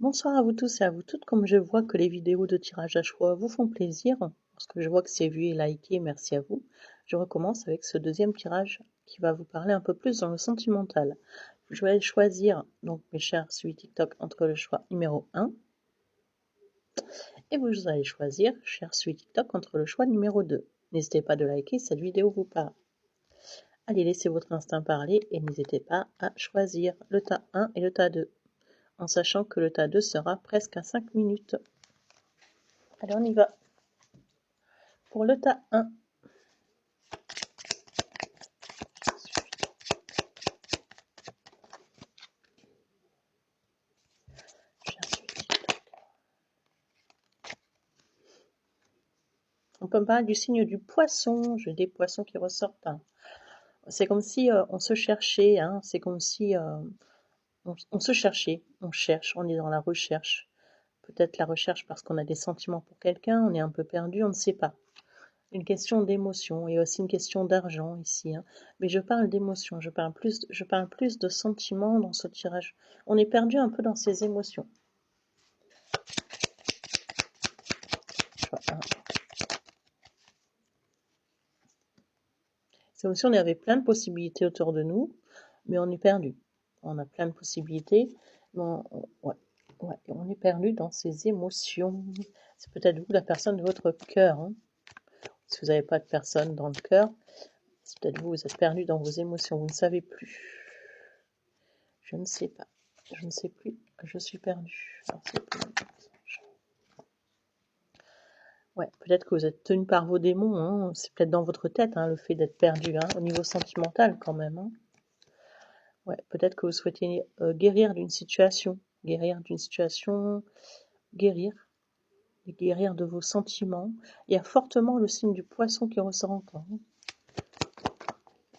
Bonsoir à vous tous et à vous toutes. Comme je vois que les vidéos de tirage à choix vous font plaisir, parce que je vois que c'est vu et liké, merci à vous, je recommence avec ce deuxième tirage qui va vous parler un peu plus dans le sentimental. Je vais choisir, donc mes chers suivis TikTok, entre le choix numéro 1 et vous allez choisir, chers suivis TikTok, entre le choix numéro 2. N'hésitez pas de liker si cette vidéo vous parle. Allez, laissez votre instinct parler et n'hésitez pas à choisir le tas 1 et le tas 2, en sachant que le tas 2 sera presque à 5 minutes. Allez, on y va. Pour le tas 1, on peut me parler du signe du poisson. J'ai des poissons qui ressortent. C'est comme si on se cherchait. C'est comme si on se cherchait. On cherche. On est dans la recherche. Peut-être la recherche parce qu'on a des sentiments pour quelqu'un. On est un peu perdu. On ne sait pas. Une question d'émotion et aussi une question d'argent ici. Mais je parle d'émotion. Je parle plus de sentiments dans ce tirage. On est perdu un peu dans ses émotions. C'est comme si on avait plein de possibilités autour de nous, mais on est perdu. On a plein de possibilités, mais on est perdu dans ses émotions. C'est peut-être vous, la personne de votre cœur. Si vous n'avez pas de personne dans le cœur, c'est peut-être vous, vous êtes perdu dans vos émotions, vous ne savez plus. Je ne sais pas. Je ne sais plus. Je suis perdu. Ouais, peut-être que vous êtes tenu par vos démons. C'est peut-être dans votre tête, le fait d'être perdu, au niveau sentimental quand même. Ouais, peut-être que vous souhaitez guérir d'une situation, guérir de vos sentiments. Il y a fortement le signe du poisson qui ressort encore.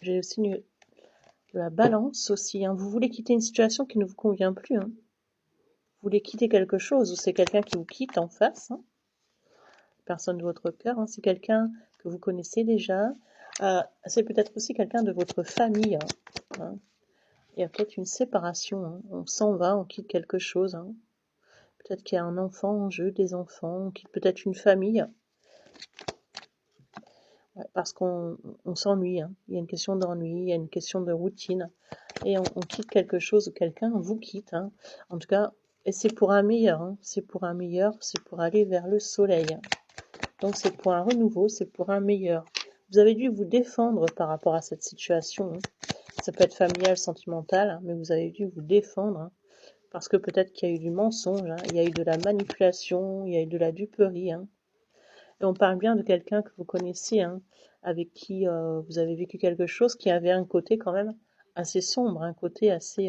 J'ai le signe de la balance aussi. Vous voulez quitter une situation qui ne vous convient plus. Vous voulez quitter quelque chose ou c'est quelqu'un qui vous quitte en face. Personne de votre cœur, c'est quelqu'un que vous connaissez déjà. C'est peut-être aussi quelqu'un de votre famille. Il y a peut-être une séparation. On s'en va, on quitte quelque chose. Peut-être qu'il y a un enfant en jeu, des enfants, on quitte peut-être une famille. Ouais, parce qu'on s'ennuie. Il y a une question d'ennui, il y a une question de routine. Et on quitte quelque chose ou quelqu'un vous quitte. En tout cas, et c'est pour un meilleur. C'est pour un meilleur, c'est pour aller vers le soleil. Donc c'est pour un renouveau, c'est pour un meilleur. Vous avez dû vous défendre par rapport à cette situation. Ça peut être familial, sentimental, mais vous avez dû vous défendre. Parce que peut-être qu'il y a eu du mensonge, il y a eu de la manipulation, il y a eu de la duperie. Et on parle bien de quelqu'un que vous connaissez, avec qui vous avez vécu quelque chose qui avait un côté quand même assez sombre, un côté assez...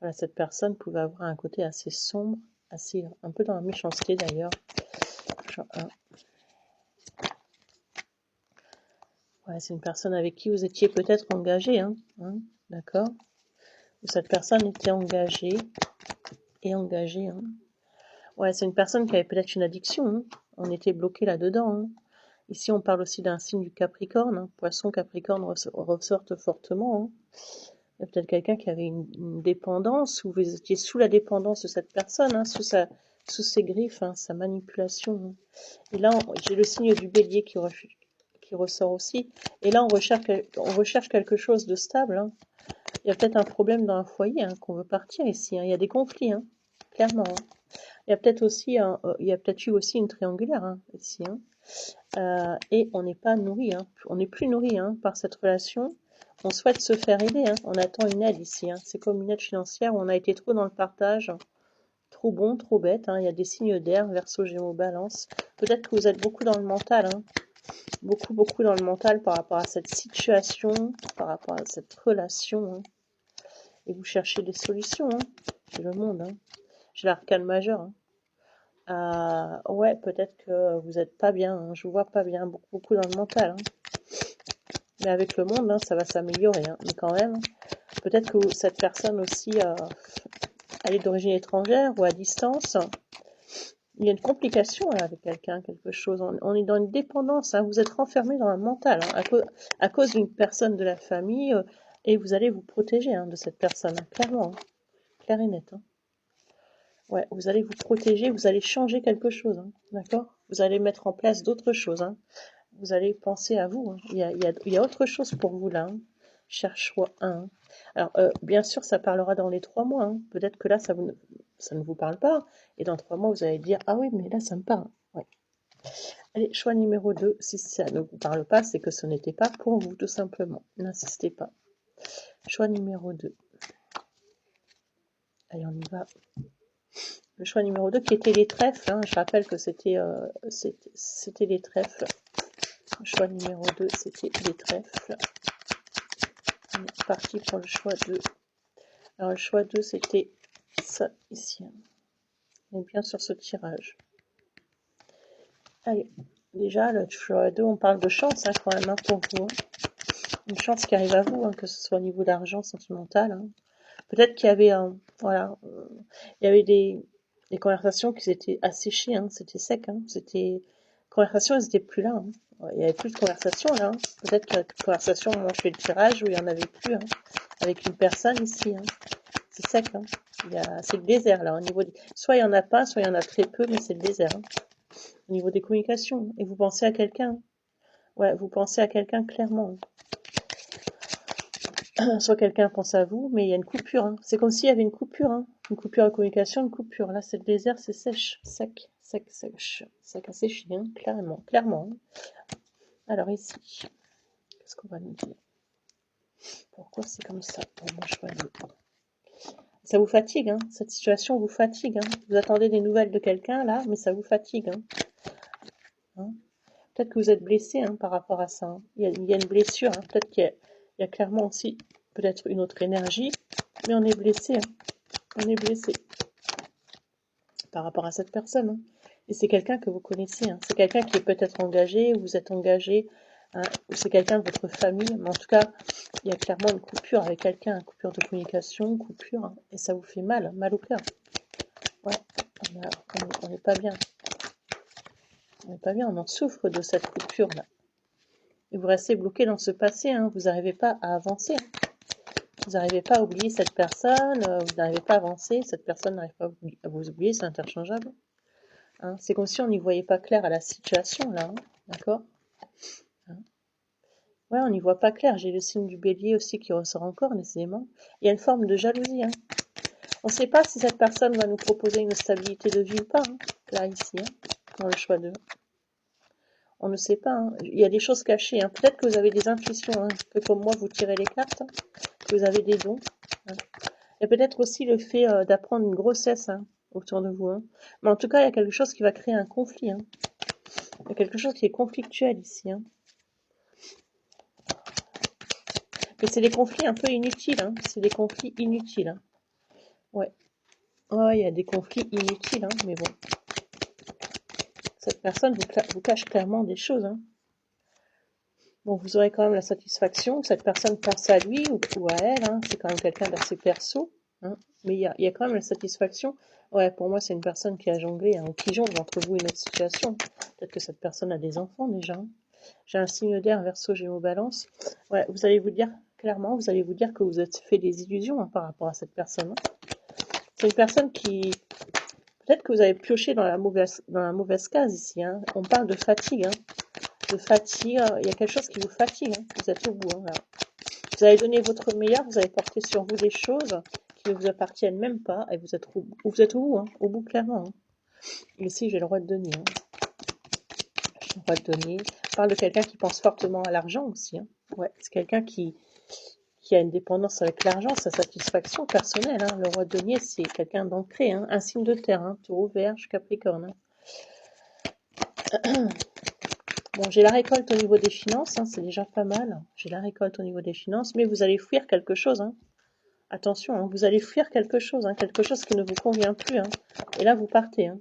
voilà, cette personne pouvait avoir un côté assez sombre, assez un peu dans la méchanceté d'ailleurs. Ouais, c'est une personne avec qui vous étiez peut-être engagé, d'accord. Cette personne était engagée et engagée. Ouais, c'est une personne qui avait peut-être une addiction. On était bloqué là-dedans. Ici, on parle aussi d'un signe du Capricorne. Poisson, Capricorne ressortent fortement. Il y a peut-être quelqu'un qui avait une dépendance, ou vous étiez sous la dépendance de cette personne, sous ses griffes, sa manipulation. Et là, j'ai le signe du Bélier qui ressort aussi. Et là, on recherche quelque chose de stable. Il y a peut-être un problème dans un foyer qu'on veut partir ici. Il y a des conflits, clairement. Il y a peut-être eu aussi une triangulaire ici. Et on n'est pas nourri, on n'est plus nourri par cette relation. On souhaite se faire aider, on attend une aide ici. C'est comme une aide financière où on a été trop dans le partage, trop bon, trop bête. Il y a des signes d'air, Verseau, Gémeaux, Balance. Peut-être que vous êtes beaucoup dans le mental, beaucoup dans le mental par rapport à cette situation, par rapport à cette relation. Et vous cherchez des solutions. J'ai le monde, j'ai l'arcane majeur. Ouais, peut-être que vous n'êtes pas bien. Je vous vois pas bien, beaucoup dans le mental. Mais avec le monde, ça va s'améliorer. Mais quand même, peut-être que cette personne aussi, elle est d'origine étrangère ou à distance. Il y a une complication avec quelqu'un, quelque chose. On est dans une dépendance. Vous êtes renfermé dans un mental à cause d'une personne de la famille. Et vous allez vous protéger de cette personne, clairement. Clair et net. Ouais, vous allez vous protéger, vous allez changer quelque chose, hein, d'accord? Vous allez mettre en place d'autres choses, hein. Vous allez penser à vous, hein. Il y a autre chose pour vous là, hein. Cherche choix 1. Alors, bien sûr, ça parlera dans les 3 mois, hein. Peut-être que là, ça ne vous parle pas. Et dans 3 mois, vous allez dire, ah oui, mais là, ça me parle. Ouais. Allez, choix numéro 2. Si ça ne vous parle pas, c'est que ce n'était pas pour vous, tout simplement. N'insistez pas. Choix numéro 2. Allez, on y va. Le choix numéro 2 qui était les trèfles, hein. Je rappelle que c'était les trèfles. Le choix numéro 2, c'était les trèfles. On est parti pour le choix 2. Alors le choix 2, c'était ça ici. On est bien sur ce tirage. Allez, déjà, le choix 2, on parle de chance, hein, quand même, hein, pour vous. Hein. Une chance qui arrive à vous, hein, que ce soit au niveau d'argent, sentimental. Hein. Peut-être qu'il y avait, voilà, il y avait des conversations qui étaient asséchées, hein, c'était sec, hein, c'était conversations, elles n'étaient plus là. Hein. Il n'y avait plus de conversation là. Hein. Peut-être qu'il y a une conversation au moment où je fais le tirage où il n'y en avait plus, hein, avec une personne ici. Hein. C'est sec, hein. C'est le désert là. Au niveau soit il n'y en a pas, soit il y en a très peu, mais c'est le désert. Hein. Au niveau des communications. Et vous pensez à quelqu'un. Ouais, vous pensez à quelqu'un clairement. Soit quelqu'un pense à vous, mais il y a une coupure. Hein. C'est comme s'il y avait une coupure. Hein. Une coupure de communication, une coupure. Là, c'est le désert, c'est sèche, sec, sec, sèche. Sec à sécher, hein, clairement, clairement. Hein. Alors ici, qu'est-ce qu'on va nous dire? Pourquoi c'est comme ça? Bon, moi, je vois ça vous fatigue, hein. Cette situation vous fatigue. Hein. Vous attendez des nouvelles de quelqu'un, là, mais ça vous fatigue. Hein. Hein. Peut-être que vous êtes blessé, hein, par rapport à ça. Hein. Il y a une blessure. Hein. Peut-être qu'il y a clairement aussi peut-être une autre énergie, mais on est blessé. Hein. On est blessé par rapport à cette personne. Hein. Et c'est quelqu'un que vous connaissez. Hein. C'est quelqu'un qui est peut-être engagé, ou vous êtes engagé, hein, ou c'est quelqu'un de votre famille. Mais en tout cas, il y a clairement une coupure avec quelqu'un, une coupure de communication, une coupure, hein, et ça vous fait mal, mal au cœur. Ouais, on n'est pas bien. On n'est pas bien, on en souffre de cette coupure-là. Et vous restez bloqué dans ce passé, hein, vous n'arrivez pas à avancer. Hein. Vous n'arrivez pas à oublier cette personne, vous n'arrivez pas à avancer, cette personne n'arrive pas à vous oublier, c'est interchangeable. Hein. C'est comme si on n'y voyait pas clair à la situation, là, hein, d'accord, hein. Ouais, on n'y voit pas clair, j'ai le signe du bélier aussi qui ressort encore, décidément. Il y a une forme de jalousie. Hein. On ne sait pas si cette personne va nous proposer une stabilité de vie ou pas, hein, là, ici, hein, dans le choix 2. On ne sait pas, hein. Il y a des choses cachées. Hein. Peut-être que vous avez des intuitions, hein, que comme moi vous tirez les cartes, hein, que vous avez des dons. Hein. Il y a peut-être aussi le fait d'apprendre une grossesse, hein, autour de vous. Hein. Mais en tout cas, il y a quelque chose qui va créer un conflit. Hein. Il y a quelque chose qui est conflictuel ici. Hein. Mais c'est des conflits un peu inutiles. Hein. C'est des conflits inutiles. Hein. Ouais. Ouais, il y a des conflits inutiles, hein, mais bon. Cette personne vous cache clairement des choses. Hein. Bon, vous aurez quand même la satisfaction que cette personne pense à lui ou à elle. Hein. C'est quand même quelqu'un d'assez perso. Hein. Mais il y a quand même la satisfaction. Ouais, pour moi, c'est une personne qui a jonglé, hein, ou qui jongle entre vous et une autre situation. Peut-être que cette personne a des enfants déjà. Hein. J'ai un signe d'air, Verseau, Gémeaux, Balance. Ouais, vous allez vous dire, clairement, vous allez vous dire que vous êtes fait des illusions, hein, par rapport à cette personne. Hein. C'est une personne qui... Peut-être que vous avez pioché dans la mauvaise case ici. Hein. On parle de fatigue. Hein. De fatigue, il y a quelque chose qui vous fatigue, hein. Vous êtes au bout. Hein, voilà. Vous avez donné votre meilleur, vous avez porté sur vous des choses qui ne vous appartiennent même pas, et vous êtes au bout, hein, au bout clairement. Hein. Ici, j'ai le droit de donner. Hein. J'ai le droit de donner. On parle de quelqu'un qui pense fortement à l'argent aussi. Hein. Ouais, c'est quelqu'un qui a une dépendance avec l'argent, sa satisfaction personnelle. Hein. Le roi de denier, c'est quelqu'un d'ancré, hein, un signe de terre, hein, Taureau, Vierge, Capricorne. Hein. Bon, j'ai la récolte au niveau des finances, hein, c'est déjà pas mal. J'ai la récolte au niveau des finances, mais vous allez fuir quelque chose. Hein. Attention, hein, vous allez fuir quelque chose qui ne vous convient plus. Hein. Et là, vous partez. Hein.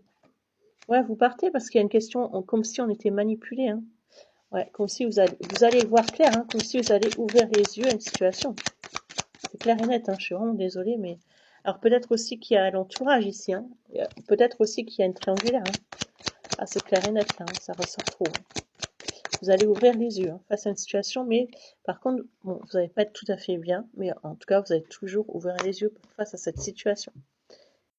Ouais, vous partez parce qu'il y a une question, comme si on était manipulé. Hein. Ouais, comme si vous allez voir clair, hein, comme si vous allez ouvrir les yeux à une situation. C'est clair et net, hein, je suis vraiment désolée, mais... Alors peut-être aussi qu'il y a l'entourage ici. Hein. Peut-être aussi qu'il y a une triangulaire. Hein. Ah, c'est clair et net, là, hein, ça ressort trop. Hein. Vous allez ouvrir les yeux, hein, face à une situation, mais par contre, bon, vous n'allez pas être tout à fait bien, mais en tout cas, vous allez toujours ouvrir les yeux face à cette situation.